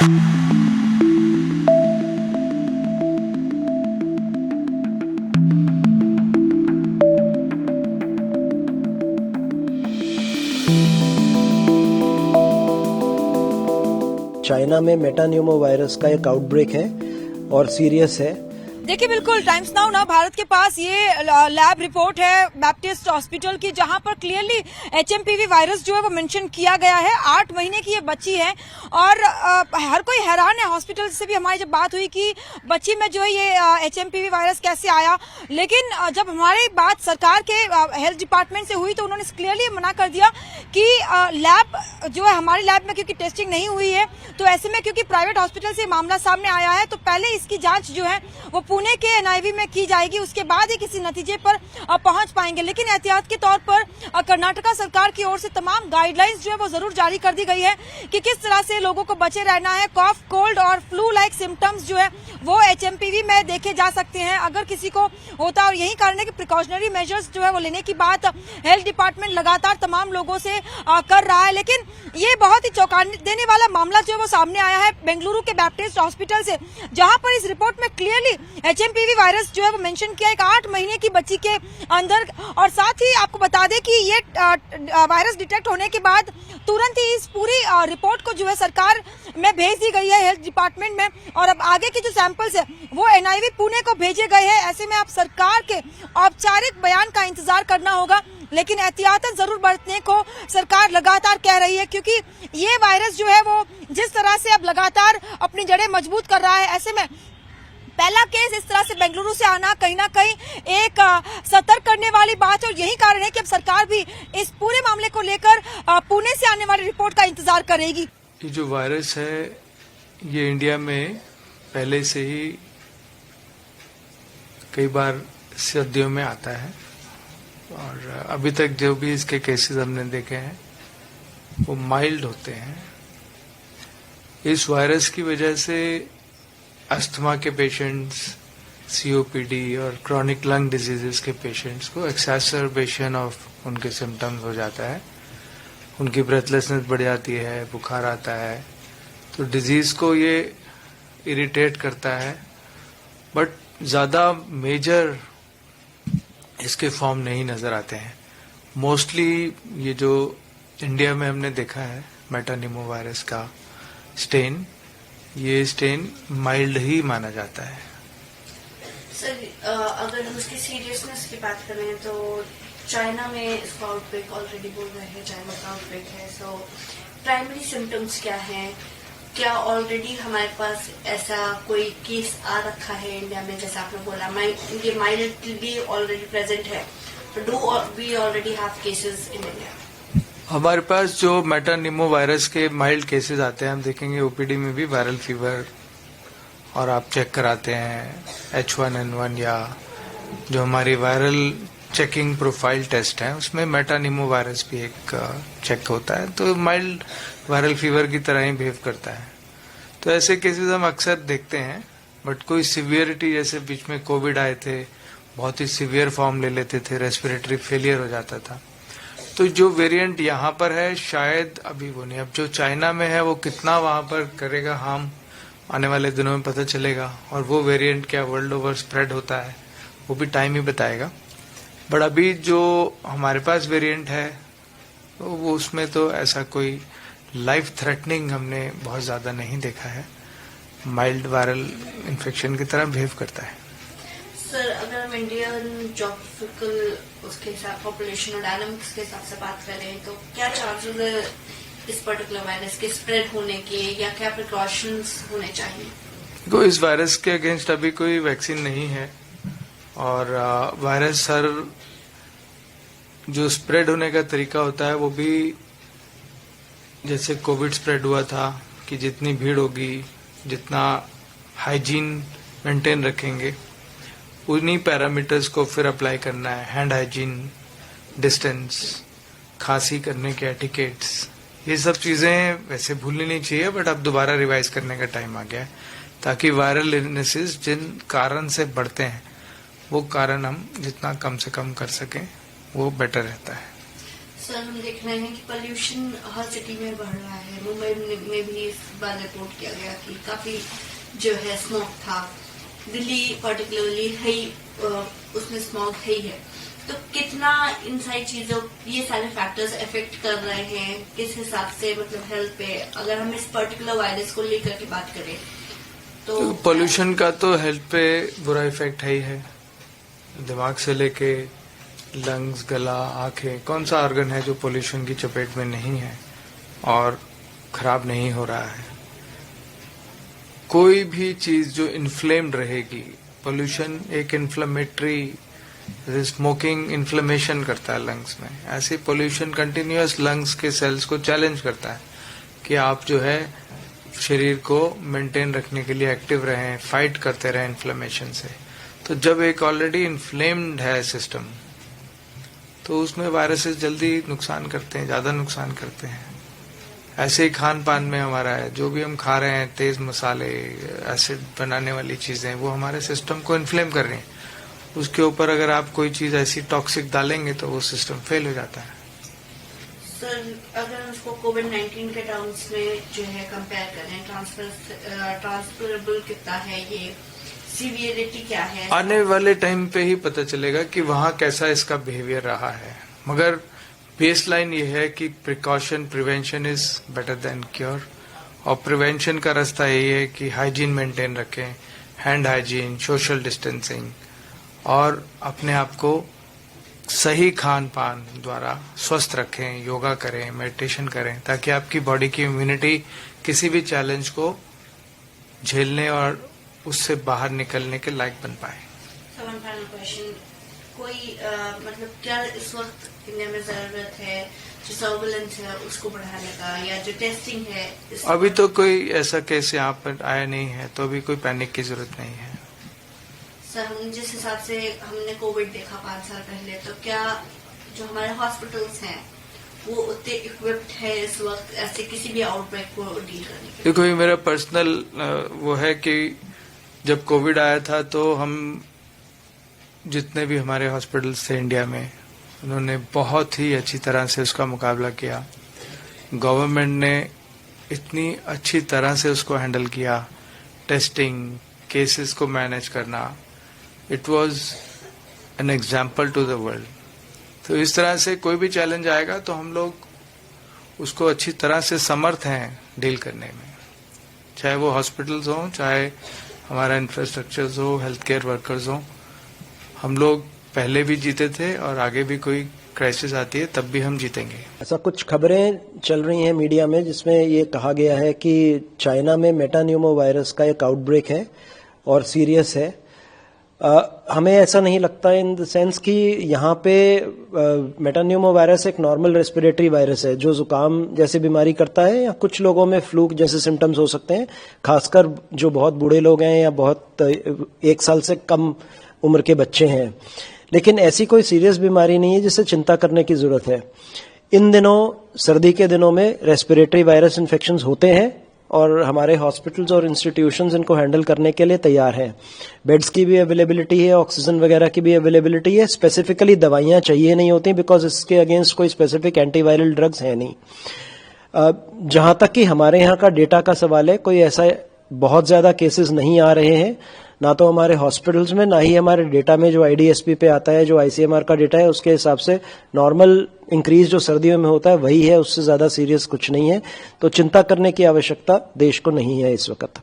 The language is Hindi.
चाइना में मेटान्यूमो वायरस का एक आउटब्रेक है और सीरियस है। देखिए बिल्कुल टाइम्स नाउ ना भारत के पास ये लैब रिपोर्ट है बैप्टिस्ट हॉस्पिटल की, जहां पर क्लियरली एचएमपीवी वायरस जो है वो मेंशन किया गया है। 8 महीने की ये बच्ची है और हर कोई हैरान है। हॉस्पिटल से भी हमारी जब बात हुई कि बच्ची में जो है ये एचएमपीवी वायरस कैसे आया, लेकिन जब हमारी बात सरकार के हेल्थ डिपार्टमेंट से हुई तो उन्होंने क्लियरली मना कर दिया कि लैब जो है हमारी लैब में क्योंकि टेस्टिंग नहीं हुई है, तो ऐसे में क्योंकि प्राइवेट हॉस्पिटल से मामला सामने आया है तो पहले इसकी जांच जो है वो पुणे के एनआईवी में की जाएगी, उसके बाद ही किसी नतीजे पर पहुंच पाएंगे। लेकिन एहतियात के तौर पर कर्नाटका सरकार की ओर से तमाम गाइडलाइंस जो है वो जरूर जारी कर दी गई है कि किस तरह से लोगों को बचे रहना है। कॉफ, कोल्ड और फ्लू लाइक सिम्टम्स जो है वो एचएमपीवी में देखे जा सकते हैं अगर किसी को होता है, और यही कारण है कि प्रिकॉशनरी मेजर्स जो है वो लेने की बात हेल्थ डिपार्टमेंट लगातार तमाम लोगों से कर रहा है। लेकिन ये बहुत ही चौंका देने वाला मामला जो है वो सामने आया है बेंगलुरु के बैप्टिस्ट हॉस्पिटल से, जहां पर इस रिपोर्ट में क्लियरली एचएमपीवी वायरस जो है वो मेंशन किया एक 8 महीने की बच्ची के अंदर। और साथ ही आपको बता दें कि ये वायरस डिटेक्ट होने के बाद तुरंत ही इस पूरी रिपोर्ट को जो है सरकार में भेज दी गई है हेल्थ डिपार्टमेंट में, और अब आगे के जो सैंपल्स है वो एनआईवी पुणे को भेजे गए हैं। ऐसे में आप सरकार के औपचारिक बयान का इंतजार करना होगा, लेकिन एहतियातन जरूर बरतने को सरकार लगातार कह रही है, क्योंकि ये वायरस जो है वो जिस तरह से अब लगातार अपनी जड़ें मजबूत कर रहा है, ऐसे में पहला केस इस तरह से बेंगलुरु से आना कहीं ना कहीं एक सतर्क करने वाली बात है। और यही कारण है कि अब सरकार भी इस पूरे मामले को लेकर पुणे से आने वाली रिपोर्ट का इंतजार करेगी। ये जो वायरस है ये इंडिया में पहले से ही कई बार सर्दियों में आता है और अभी तक जो भी इसके केसेस हमने देखे हैं वो माइल्ड होते हैं। इस वायरस की वजह से अस्थमा के पेशेंट्स, सीओपीडी और क्रॉनिक लंग डिजीजेस के पेशेंट्स को एक्सैसरबेशन ऑफ उनके सिम्टम्स हो जाता है, उनकी ब्रेथलेसनेस बढ़ जाती है, बुखार आता है, तो डिजीज को ये इरिटेट करता है। बट ज़्यादा मेजर इसके फॉर्म नहीं नज़र आते हैं। मोस्टली ये जो इंडिया में हमने देखा है मेटान्यूमो वायरस का स्टेन, ये स्टेन माइल्ड ही माना जाता है। सर अगर हम उसकी सीरियसनेस की बात करें तो चाइना में इसका आउटब्रेक ऑलरेडी बोल रहे हैं, चाइना का आउटब्रेक है। सो प्राइमरी सिम्टम्स क्या हैं? क्या ऑलरेडी हमारे पास ऐसा कोई केस आ रखा है इंडिया में? जैसे आपने बोला ये माइल्डली ऑलरेडी प्रेजेंट है, do we already have cases in India? हमारे पास जो मेटान्यूमो वायरस के माइल्ड केसेस आते हैं, हम देखेंगे ओपीडी में भी वायरल फीवर, और आप चेक कराते हैं H1N1 या जो हमारी वायरल चेकिंग प्रोफाइल टेस्ट है उसमें मेटान्यूमो वायरस भी एक चेक होता है, तो माइल्ड वायरल फीवर की तरह ही बिहेव करता है। तो ऐसे केसेस हम अक्सर देखते हैं, बट कोई सिवियरिटी, जैसे बीच में कोविड आए थे, बहुत ही सिवियर फॉर्म ले लेते थे, रेस्पिरेटरी फेलियर हो जाता था। तो जो वेरिएंट यहाँ पर है शायद अभी वो नहीं, अब जो चाइना में है वो कितना वहां पर करेगा हार्म आने वाले दिनों में पता चलेगा, और वो वेरिएंट क्या वर्ल्ड ओवर स्प्रेड होता है वो भी टाइम ही बताएगा। बट अभी जो हमारे पास वेरिएंट है तो वो उसमें तो ऐसा कोई लाइफ थ्रेटनिंग हमने बहुत ज्यादा नहीं देखा है, माइल्ड वायरल इन्फेक्शन की तरह बिहेव करता है। सर अगर हम इंडियन जोग्राफिकल उसके हिसाब पॉपुलेशन और डायनामिक्स के हिसाब से बात करें तो क्या चांसेस है इस पर्टिकुलर वायरस के स्प्रेड होने के, या क्या प्रिकॉशंस होने चाहिए? देखो, इस वायरस के अगेंस्ट अभी कोई वैक्सीन नहीं है, और वायरस हर जो स्प्रेड होने का तरीका होता है वो भी जैसे कोविड स्प्रेड हुआ था कि जितनी भीड़ होगी, जितना हाइजीन मेंटेन रखेंगे, उन्हीं पैरामीटर्स को फिर अप्लाई करना है। हैंड हाइजीन, डिस्टेंस, खांसी करने के एटिकेट्स, ये सब चीजें वैसे भूलनी नहीं चाहिए, बट अब दोबारा रिवाइज करने का टाइम आ गया है, ताकि वायरल इलनेसेस जिन कारण से बढ़ते हैं वो कारण हम जितना कम से कम कर सकें वो बेटर रहता है। सर हम देख रहे हैं कि पोल्यूशन हर सिटी में बढ़ रहा है। मुंबई में भी इस बार रिपोर्ट किया गया कि काफी जो है स्मॉग था। दिल्ली पर्टिकुलरली है ही, उसमें स्मॉग है ही है। तो कितना इन सारी चीजों, ये सारे फैक्टर्स इफेक्ट कर रहे हैं किस हिसाब से, मतलब हेल्थ पे, अगर हम इस पर्टिकुलर वायरस को लेकर के बात करें तो पोल्यूशन का तो हेल्थ पे बुरा इफेक्ट है ही है। दिमाग से लेके लंग्स, गला, आंखें, कौन सा ऑर्गन है जो पोल्यूशन की चपेट में नहीं है और खराब नहीं हो रहा है। कोई भी चीज जो इन्फ्लेम्ड रहेगी, पोल्यूशन एक इन्फ्लेमेटरी, स्मोकिंग इन्फ्लेमेशन करता है लंग्स में, ऐसे पोल्यूशन कंटिन्यूअस लंग्स के सेल्स को चैलेंज करता है कि आप जो है शरीर को मेंटेन रखने के लिए एक्टिव रहें, फाइट करते रहें इन्फ्लेमेशन से। तो जब एक ऑलरेडी इन्फ्लेम्ड है सिस्टम, तो उसमें वायरसेस जल्दी नुकसान करते हैं, ज्यादा नुकसान करते हैं। ऐसे ही खान पान में हमारा है, जो भी हम खा रहे हैं, तेज मसाले, एसिड बनाने वाली चीजें, वो हमारे सिस्टम को इन्फ्लेम कर रही हैं। उसके ऊपर अगर आप कोई चीज ऐसी टॉक्सिक डालेंगे तो वो सिस्टम फेल हो जाता है। सर अगर उसको कोविड-19 के टर्म्स में जो है कंपेयर करें, ट्रांसफरेबल कितना है, ये सीवियरिटी क्या है, आने वाले टाइम पे ही पता चलेगा कि वहां कैसा इसका बिहेवियर रहा है। मगर बेसलाइन ये है कि precaution, prevention is better than cure. और प्रिवेंशन का रास्ता यही है कि हाइजीन मेंटेन रखें, हैंड हाइजीन, सोशल डिस्टेंसिंग, और अपने आप को सही खान पान द्वारा स्वस्थ रखें, योगा करें, मेडिटेशन करें, ताकि आपकी बॉडी की इम्यूनिटी किसी भी चैलेंज को झेलने और उससे बाहर निकलने के लायक बन पाए। वन फाइनल क्वेश्चन, कोई मतलब क्या इस वक्त इंडिया में जरूरत है जो सर्विलेंस है उसको बढ़ाने का, या जो टेस्टिंग है? अभी तो कोई ऐसा केस यहाँ पर आया नहीं है, तो अभी कोई पैनिक की जरूरत नहीं है। सर हम जिस हिसाब से हमने कोविड देखा 5 साल पहले, तो क्या जो हमारे हॉस्पिटल्स हैं वो उतने इक्विप्ड है इस वक्त ऐसे किसी भी आउटब्रेक को डील करने के? देखो, ये मेरा पर्सनल वो है कि जब कोविड आया था तो हम जितने भी हमारे हॉस्पिटल्स थे इंडिया में, उन्होंने बहुत ही अच्छी तरह से उसका मुकाबला किया। गवर्नमेंट ने इतनी अच्छी तरह से उसको हैंडल किया, टेस्टिंग, केसेस को मैनेज करना, it was an example to the world. तो इस तरह से कोई भी चैलेंज आएगा तो हम लोग उसको अच्छी तरह से समर्थ हैं डील करने में, चाहे वो हॉस्पिटल्स हों, चाहे हमारा इंफ्रास्ट्रक्चर हो, हेल्थ केयर वर्कर्स हों। हम लोग पहले भी जीते थे और आगे भी कोई क्राइसिस आती है तब भी हम जीतेंगे। ऐसा कुछ खबरें चल रही हैं मीडिया में जिसमें ये कहा गया है कि चाइना में मेटान्यूमो वायरस का एक आउटब्रेक है और सीरियस है। हमें ऐसा नहीं लगता, इन द सेंस कि यहाँ पे मेटान्यूमो वायरस एक नॉर्मल रेस्पिरेटरी वायरस है जो जुकाम जैसी बीमारी करता है, या कुछ लोगों में फ्लू जैसे सिम्टम्स हो सकते हैं, खासकर जो बहुत बूढ़े लोग हैं या बहुत 1 साल से कम उम्र के बच्चे हैं। लेकिन ऐसी कोई सीरियस बीमारी नहीं है जिससे चिंता करने की जरूरत है। इन दिनों, सर्दी के दिनों में रेस्पिरेटरी वायरस इन्फेक्शंस होते हैं और हमारे हॉस्पिटल्स और इंस्टीट्यूशंस इनको हैंडल करने के लिए तैयार हैं। बेड्स की भी अवेलेबिलिटी है, ऑक्सीजन वगैरह की भी अवेलेबिलिटी है। स्पेसिफिकली दवाइयां चाहिए नहीं होती बिकॉज इसके अगेंस्ट कोई स्पेसिफिक एंटीवायरल ड्रग्स है नहीं। जहां तक कि हमारे यहाँ का डेटा का सवाल है, कोई ऐसा बहुत ज्यादा केसेस नहीं आ रहे हैं, ना तो हमारे हॉस्पिटल्स में, ना ही हमारे डेटा में जो आईडीएसपी पे आता है, जो आईसीएमआर का डेटा है, उसके हिसाब से नॉर्मल इंक्रीज जो सर्दियों में होता है वही है, उससे ज्यादा सीरियस कुछ नहीं है। तो चिंता करने की आवश्यकता देश को नहीं है इस वक्त।